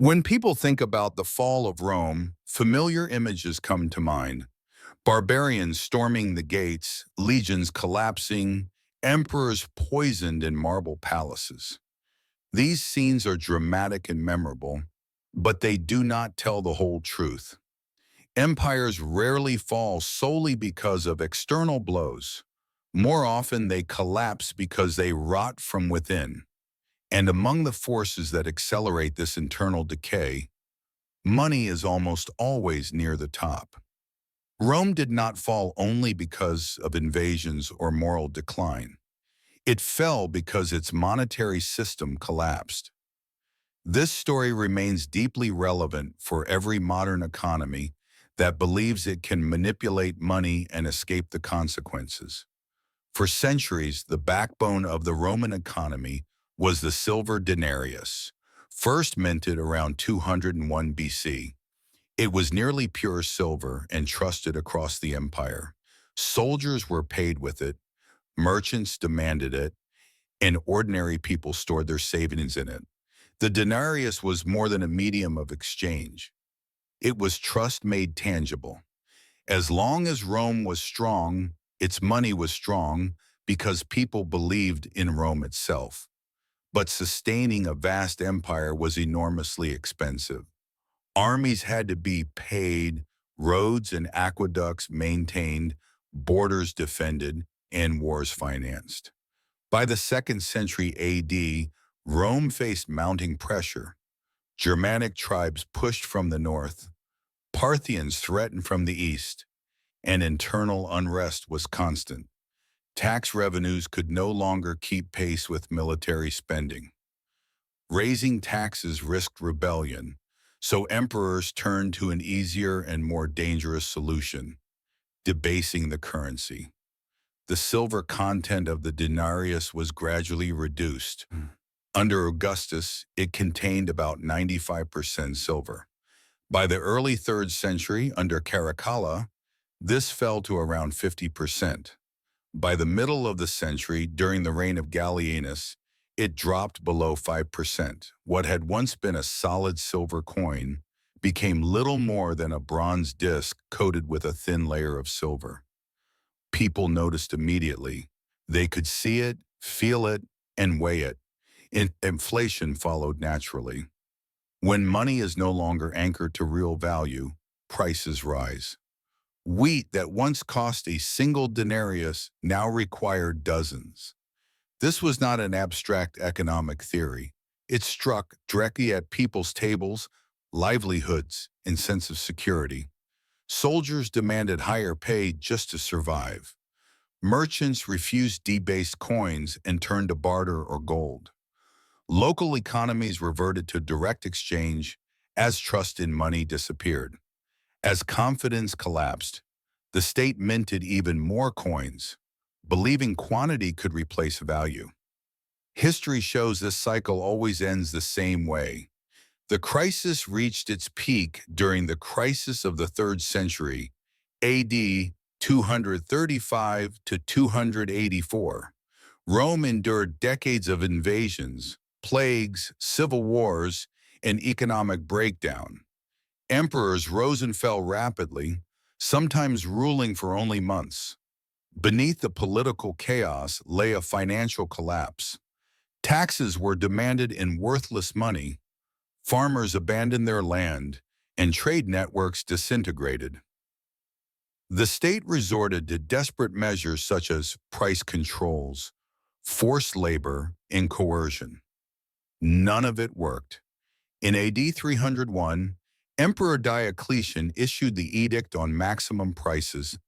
When people think about the fall of Rome, familiar images come to mind. Barbarians storming the gates, legions collapsing, emperors poisoned in marble palaces. These scenes are dramatic and memorable, but they do not tell the whole truth. Empires rarely fall solely because of external blows. More often, they collapse because they rot from within. And among the forces that accelerate this internal decay, money is almost always near the top. Rome did not fall only because of invasions or moral decline. It fell because its monetary system collapsed. This story remains deeply relevant for every modern economy that believes it can manipulate money and escape the consequences. For centuries, the backbone of the Roman economy was the silver denarius, first minted around 201 BC. It was nearly pure silver and trusted across the empire. Soldiers were paid with it, merchants demanded it, and ordinary people stored their savings in it. The denarius was more than a medium of exchange. It was trust made tangible. As long as Rome was strong, its money was strong because people believed in Rome itself. But sustaining a vast empire was enormously expensive. Armies had to be paid, roads and aqueducts maintained, borders defended, and wars financed. By the 2nd century AD, Rome faced mounting pressure. Germanic tribes pushed from the north, Parthians threatened from the east, and internal unrest was constant. Tax revenues could no longer keep pace with military spending. Raising taxes risked rebellion, so emperors turned to an easier and more dangerous solution: debasing the currency. The silver content of the denarius was gradually reduced. Under Augustus, it contained about 95% silver. By the early 3rd century, under Caracalla, this fell to around 50%. By the middle of the century, during the reign of Gallienus, it dropped below 5%. What had once been a solid silver coin became little more than a bronze disc coated with a thin layer of silver. People noticed immediately. They could see it, feel it, and weigh it. Inflation followed naturally. When money is no longer anchored to real value, prices rise. Wheat that once cost a single denarius now required dozens. This was not an abstract economic theory. It struck directly at people's tables, livelihoods, and sense of security. Soldiers demanded higher pay just to survive. Merchants refused debased coins and turned to barter or gold. Local economies reverted to direct exchange as trust in money disappeared. As confidence collapsed, the state minted even more coins, believing quantity could replace value. History shows this cycle always ends the same way. The crisis reached its peak during the crisis of the 3rd century, AD 235 to 284. Rome endured decades of invasions, plagues, civil wars, and economic breakdown. Emperors rose and fell rapidly, sometimes ruling for only months. Beneath the political chaos lay a financial collapse. Taxes were demanded in worthless money, farmers abandoned their land, and trade networks disintegrated. The state resorted to desperate measures such as price controls, forced labor, and coercion. None of it worked. In AD 301, Emperor Diocletian issued the Edict on Maximum Prices,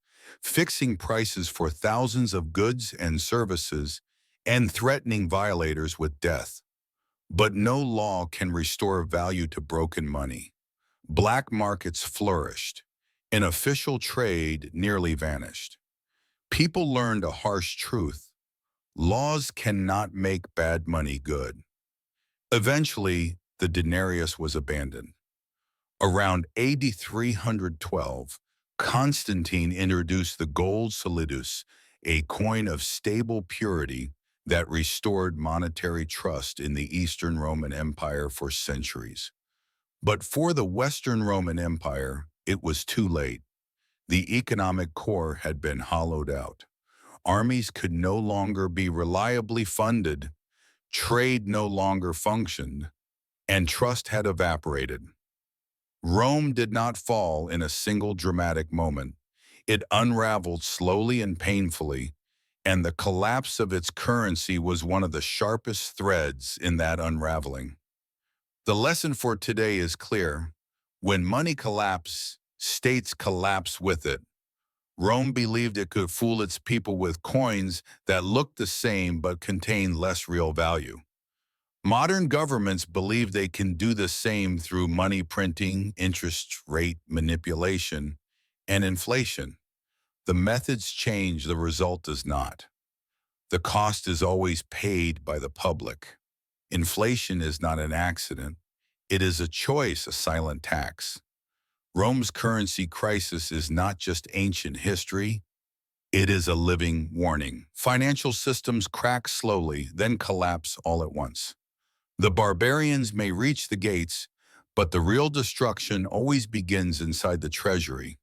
fixing prices for thousands of goods and services and threatening violators with death. But no law can restore value to broken money. Black markets flourished, and official trade nearly vanished. People learned a harsh truth: laws cannot make bad money good. Eventually, the denarius was abandoned. Around AD 312, Constantine introduced the gold solidus, a coin of stable purity that restored monetary trust in the Eastern Roman Empire for centuries. But for the Western Roman Empire, it was too late. The economic core had been hollowed out. Armies could no longer be reliably funded, trade no longer functioned, and trust had evaporated. Rome did not fall in a single dramatic moment. It unraveled slowly and painfully, and the collapse of its currency was one of the sharpest threads in that unraveling. The lesson for today is clear. When money collapses, states collapse with it. Rome believed it could fool its people with coins that looked the same but contained less real value. Modern governments believe they can do the same through money printing, interest rate manipulation, and inflation. The methods change, the result does not. The cost is always paid by the public. Inflation is not an accident. It is a choice, a silent tax. Rome's currency crisis is not just ancient history, it is a living warning. Financial systems crack slowly, then collapse all at once. The barbarians may reach the gates, but the real destruction always begins inside the treasury.